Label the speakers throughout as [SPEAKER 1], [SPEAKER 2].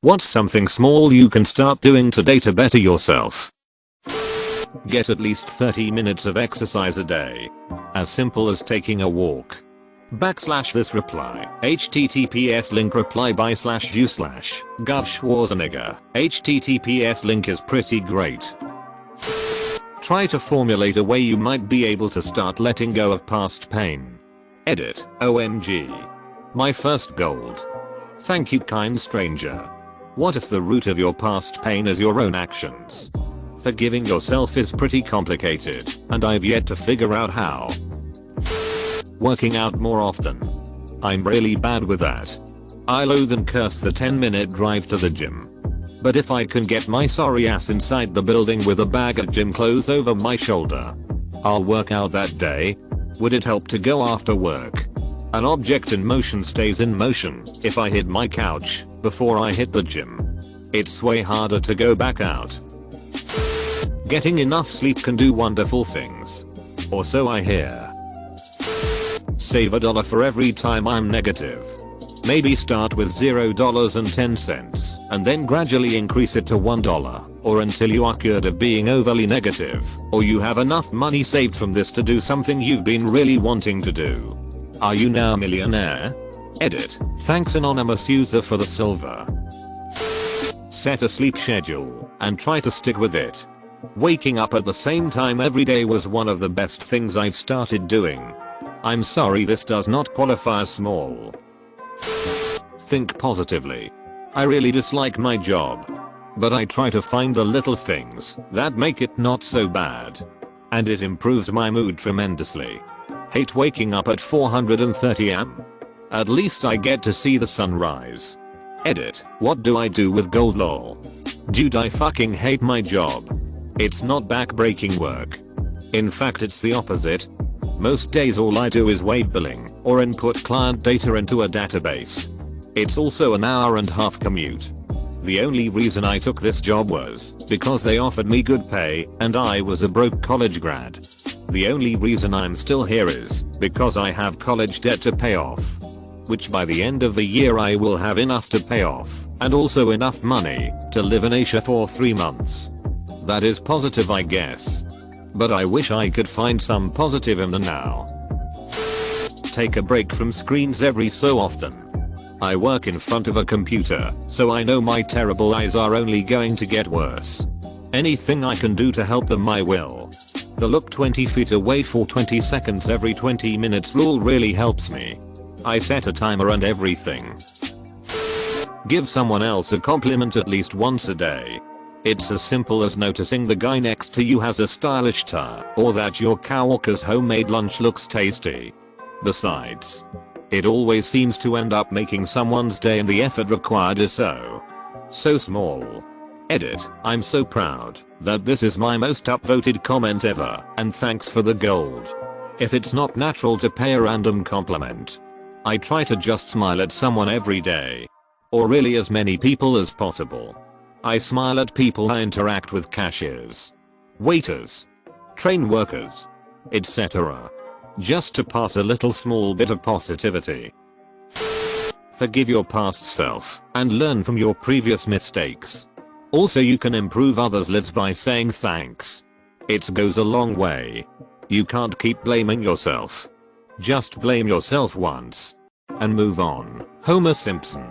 [SPEAKER 1] What's something small you can start doing today to better yourself? Get at least 30 minutes of exercise a day. As simple as taking a walk. This reply. https link reply by /view /gov Schwarzenegger. https link is pretty great. Try to formulate a way you might be able to start letting go of past pain. Edit. OMG. My first gold. Thank you, kind stranger. What if the root of your past pain is your own actions? Forgiving yourself is pretty complicated, and I've yet to figure out how. Working out more often. I'm really bad with that. I loathe and curse the 10-minute drive to the gym. But if I can get my sorry ass inside the building with a bag of gym clothes over my shoulder, I'll work out that day. Would it help to go after work? An object in motion stays in motion if I hit my couch before I hit the gym. It's way harder to go back out. Getting enough sleep can do wonderful things. Or so I hear. Save $1 for every time I'm negative. Maybe start with $0.10 and then gradually increase it to $1 or until you are cured of being overly negative or you have enough money saved from this to do something you've been really wanting to do. Are you now a millionaire? Edit. Thanks anonymous user for the silver. Set a sleep schedule and try to stick with it. Waking up at the same time every day was one of the best things I've started doing. I'm sorry this does not qualify as small. Think positively. I really dislike my job. But I try to find the little things that make it not so bad. And it improves my mood tremendously. Hate waking up at 4:30 am. At least I get to see the sunrise. Edit. What do I do with gold lol? Dude, I fucking hate my job. It's not back-breaking work. In fact, it's the opposite. Most days all I do is wave billing or input client data into a database. It's also an hour-and-a-half commute. The only reason I took this job was because they offered me good pay and I was a broke college grad. The only reason I'm still here is because I have college debt to pay off. Which by the end of the year I will have enough to pay off and also enough money to live in Asia for 3 months. That is positive, I guess. But I wish I could find some positive in the now. Take a break from screens every so often. I work in front of a computer, so I know my terrible eyes are only going to get worse. Anything I can do to help them I will. The look 20 feet away for 20 seconds every 20 minutes rule really helps me. I set a timer and everything. Give someone else a compliment at least once a day. It's as simple as noticing the guy next to you has a stylish tie or that your coworker's homemade lunch looks tasty. Besides, it always seems to end up making someone's day and the effort required is so small. Edit. I'm so proud that this is my most upvoted comment ever and thanks for the gold. If it's not natural to pay a random compliment, I try to just smile at someone every day. Or really as many people as possible. I smile at people I interact with, cashiers, waiters, train workers, etc. Just to pass a little small bit of positivity. Forgive your past self and learn from your previous mistakes. Also, you can improve others' lives by saying thanks. It goes a long way. You can't keep blaming yourself. Just blame yourself once and move on. Homer Simpson.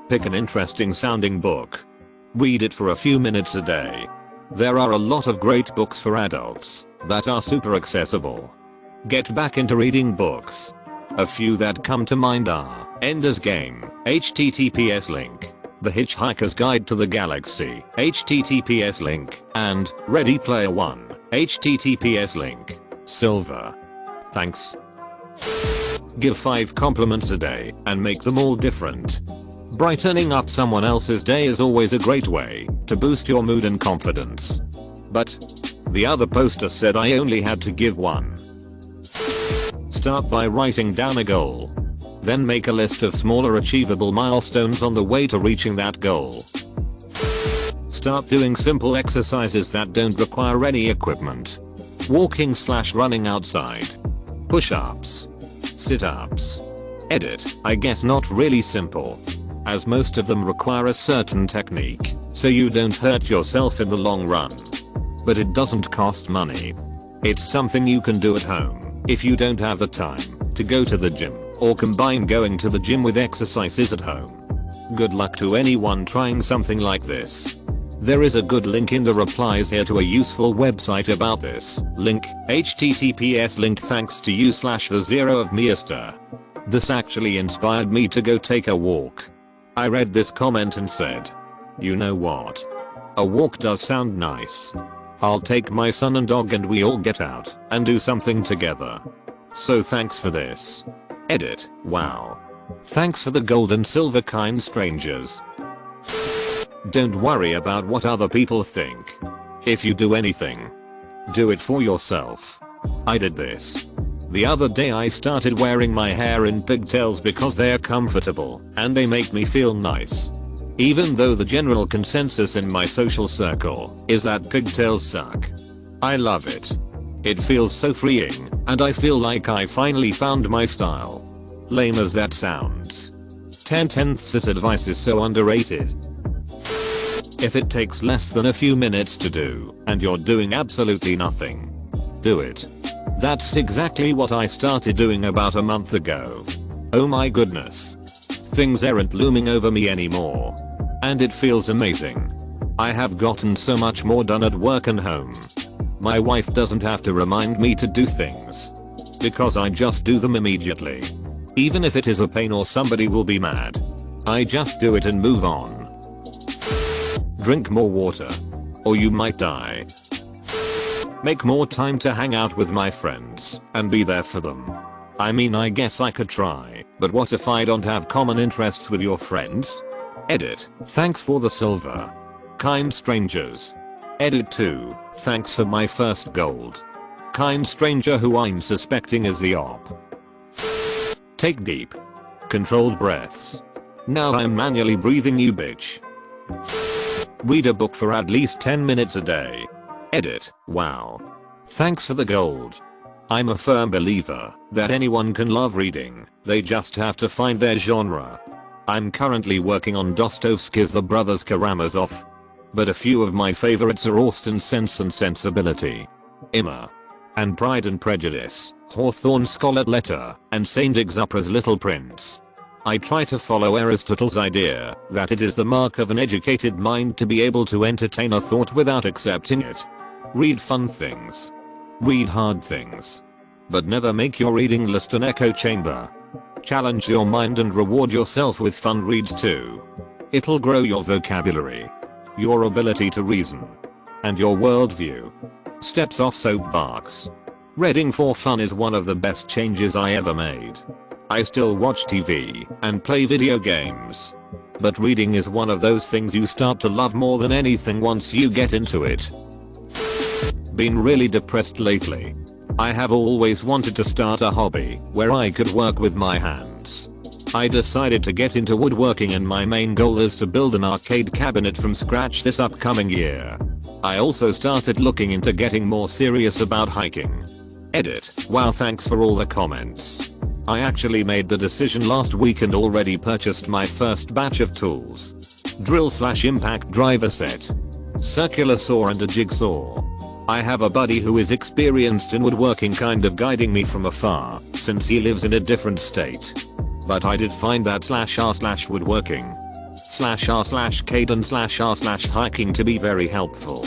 [SPEAKER 1] Pick an interesting sounding book. Read it for a few minutes a day. There are a lot of great books for adults that are super accessible. Get back into reading books. A few that come to mind are Ender's Game, https link, The Hitchhiker's Guide to the Galaxy, https link, and Ready Player One, https link. Silver. Thanks. Give 5 compliments a day and make them all different. Brightening up someone else's day is always a great way to boost your mood and confidence. But the other poster said I only had to give 1. Start by writing down a goal. Then make a list of smaller achievable milestones on the way to reaching that goal. Start doing simple exercises that don't require any equipment. Walking/running outside. Push-ups. Sit-ups. Edit. I guess not really simple. as most of them require a certain technique, so you don't hurt yourself in the long run. But it doesn't cost money. It's something you can do at home if you don't have the time to go to the gym, or combine going to the gym with exercises at home. Good luck to anyone trying something like this. There is a good link in the replies here to a useful website about this. Link, https link thanks to you / the zero of Meester. This actually inspired me to go take a walk. I read this comment and said, you know what? A walk does sound nice. I'll take my son and dog and we all get out and do something together. So thanks for this. Edit, wow. Thanks for the gold and silver, kind strangers. Don't worry about what other people think. If you do anything, do it for yourself. I did this. The other day I started wearing my hair in pigtails because they're comfortable and they make me feel nice. Even though the general consensus in my social circle is that pigtails suck. I love it. It feels so freeing and I feel like I finally found my style. Lame as that sounds. 10/10 this advice is so underrated. If it takes less than a few minutes to do, and you're doing absolutely nothing, do it. That's exactly what I started doing about a month ago. Oh my goodness. Things aren't looming over me anymore. And it feels amazing. I have gotten so much more done at work and home. My wife doesn't have to remind me to do things. Because I just do them immediately. Even if it is a pain or somebody will be mad. I just do it and move on. Drink more water. Or you might die. Make more time to hang out with my friends and be there for them. I mean, I guess I could try, but what if I don't have common interests with your friends? Edit, thanks for the silver. Kind strangers. Edit 2, thanks for my first gold. Kind stranger who I'm suspecting is the op. Take deep, controlled breaths. Now I'm manually breathing, you bitch. Read a book for at least 10 minutes a day. Edit, wow. Thanks for the gold. I'm a firm believer that anyone can love reading, they just have to find their genre. I'm currently working on Dostoevsky's The Brothers Karamazov. But a few of my favorites are Austen's Sense and Sensibility, Emma, and Pride and Prejudice, Hawthorne's Scarlet Letter, and Saint-Exupéry's Little Prince. I try to follow Aristotle's idea that it is the mark of an educated mind to be able to entertain a thought without accepting it. Read fun things. Read hard things. But never make your reading list an echo chamber. Challenge your mind and reward yourself with fun reads too. It'll grow your vocabulary, your ability to reason, and your worldview. Steps off soapbox. Reading for fun is one of the best changes I ever made. I still watch TV and play video games. But reading is one of those things you start to love more than anything once you get into it. Been really depressed lately. I have always wanted to start a hobby where I could work with my hands. I decided to get into woodworking and my main goal is to build an arcade cabinet from scratch this upcoming year. I also started looking into getting more serious about hiking. Edit, wow, thanks for all the comments. I actually made the decision last week and already purchased my first batch of tools. Drill/impact driver set, circular saw and a jigsaw. I have a buddy who is experienced in woodworking kind of guiding me from afar since he lives in a different state. But I did find that /r/woodworking /r/cade/r/hiking to be very helpful.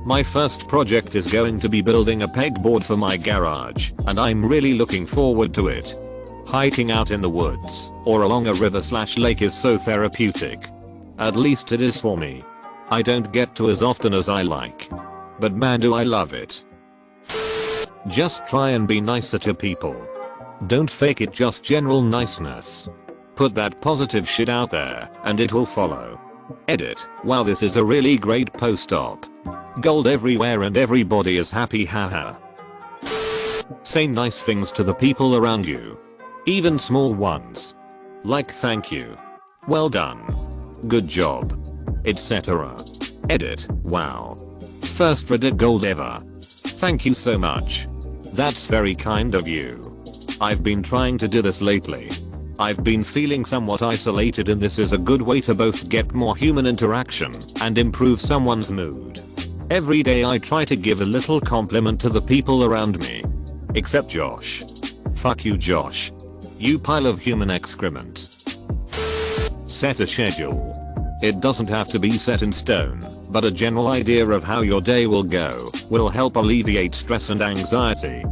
[SPEAKER 1] My first project is going to be building a pegboard for my garage and I'm really looking forward to it. Hiking out in the woods or along a river/lake is so therapeutic. At least it is for me. I don't get to as often as I like. But man, do I love it. Just try and be nicer to people. Don't fake it, just general niceness. Put that positive shit out there and it will follow. Edit, wow, this is a really great post-op. Gold everywhere and everybody is happy, haha. Say nice things to the people around you. Even small ones. Like thank you. Well done. Good job. Etc. Edit, wow. First Reddit gold ever. Thank you so much. That's very kind of you. I've been trying to do this lately. I've been feeling somewhat isolated, and this is a good way to both get more human interaction and improve someone's mood. Every day I try to give a little compliment to the people around me. Except Josh. Fuck you, Josh. You pile of human excrement. Set a schedule. It doesn't have to be set in stone, but a general idea of how your day will go will help alleviate stress and anxiety.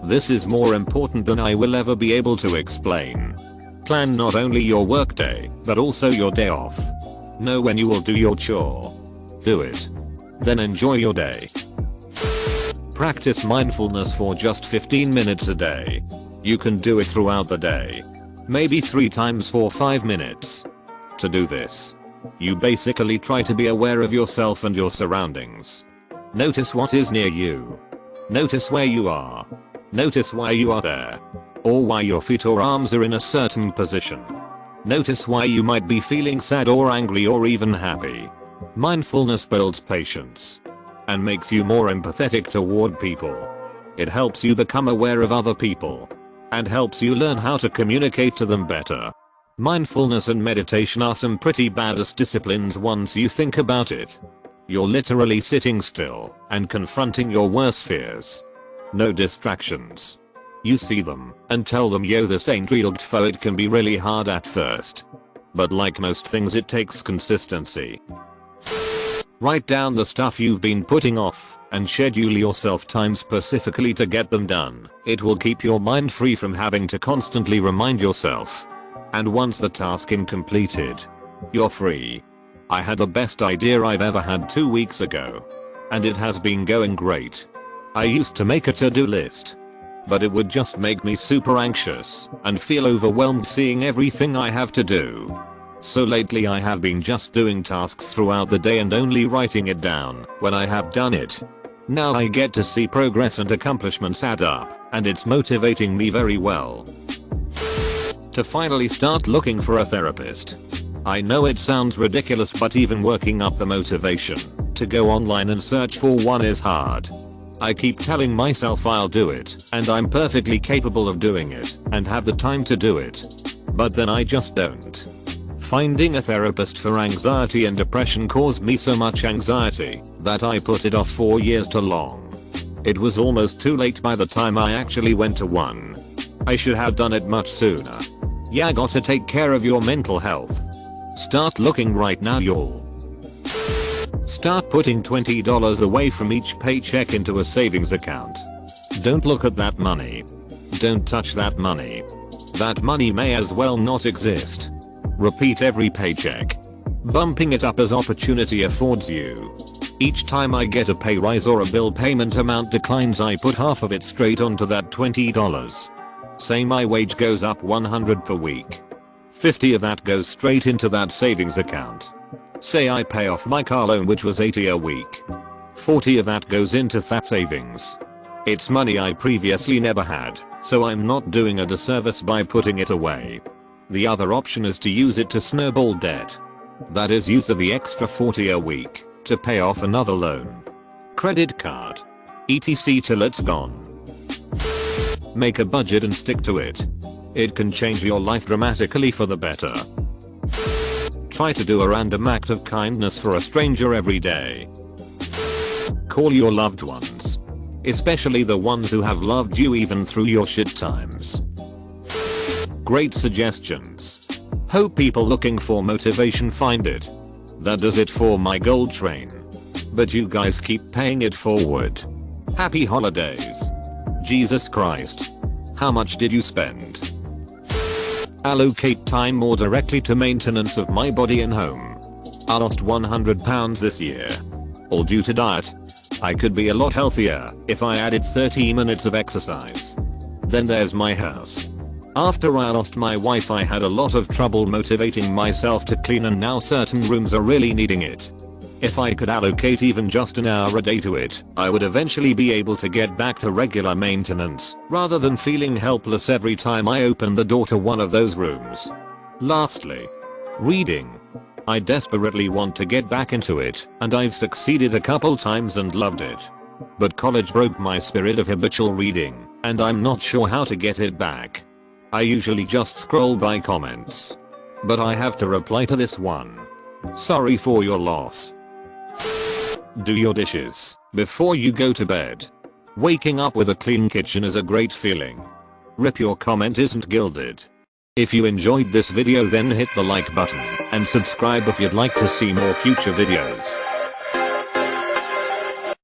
[SPEAKER 1] This is more important than I will ever be able to explain. Plan not only your workday, but also your day off. Know when you will do your chore. Do it. Then enjoy your day. Practice mindfulness for just 15 minutes a day. You can do it throughout the day. Maybe 3 times for 5 minutes. To do this, you basically try to be aware of yourself and your surroundings. Notice what is near you. Notice where you are. Notice why you are there. Or why your feet or arms are in a certain position. Notice why you might be feeling sad or angry or even happy. Mindfulness builds patience and makes you more empathetic toward people. It helps you become aware of other people and helps you learn how to communicate to them better. Mindfulness and meditation are some pretty badass disciplines once you think about it. You're literally sitting still and confronting your worst fears. No distractions. You see them and tell them, yo, this ain't real tfo. It can be really hard at first. But like most things, it takes consistency. Write down the stuff you've been putting off and schedule yourself time specifically to get them done. It will keep your mind free from having to constantly remind yourself. And once the task is completed, you're free. I had the best idea I've ever had 2 weeks ago. And it has been going great. I used to make a to-do list, but it would just make me super anxious and feel overwhelmed seeing everything I have to do. So lately I have been just doing tasks throughout the day and only writing it down when I have done it. Now I get to see progress and accomplishments add up, and it's motivating me very well. To finally start looking for a therapist. I know it sounds ridiculous, but even working up the motivation to go online and search for one is hard. I keep telling myself I'll do it, and I'm perfectly capable of doing it, and have the time to do it. But then I just don't. Finding a therapist for anxiety and depression caused me so much anxiety that I put it off for years too long. It was almost too late by the time I actually went to one. I should have done it much sooner. Yeah, gotta take care of your mental health. Start looking right now, y'all. Start putting $20 away from each paycheck into a savings account. Don't look at that money. Don't touch that money. That money may as well not exist. Repeat every paycheck, bumping it up as opportunity affords you. Each time I get a pay rise or a bill payment amount declines, I put half of it straight onto that $20. Say my wage goes up $100 per week. 50 of that goes straight into that savings account. Say I pay off my car loan, which was $80 a week. 40 of that goes into that savings. It's money I previously never had, so I'm not doing a disservice by putting it away. The other option is to use it to snowball debt. That is, use of the extra 40 a week to pay off another loan, credit card, etc. till it's gone. Make a budget and stick to it. It can change your life dramatically for the better. Try to do a random act of kindness for a stranger every day. Call your loved ones, especially the ones who have loved you even through your shit times. Great suggestions. Hope people looking for motivation find it. That does it for my gold train. But you guys keep paying it forward. Happy holidays. Jesus Christ. How much did you spend? Allocate time more directly to maintenance of my body and home. I lost 100 pounds this year. All due to diet. I could be a lot healthier if I added 30 minutes of exercise. Then there's my house. After I lost my wife, I had a lot of trouble motivating myself to clean, and now certain rooms are really needing it. If I could allocate even just an hour a day to it, I would eventually be able to get back to regular maintenance, rather than feeling helpless every time I open the door to one of those rooms. Lastly, reading. I desperately want to get back into it, and I've succeeded a couple times and loved it. But college broke my spirit of habitual reading, and I'm not sure how to get it back. I usually just scroll by comments. But I have to reply to this one. Sorry for your loss. Do your dishes before you go to bed. Waking up with a clean kitchen is a great feeling. Rip, your comment isn't gilded. If you enjoyed this video, then hit the like button and subscribe if you'd like to see more future videos.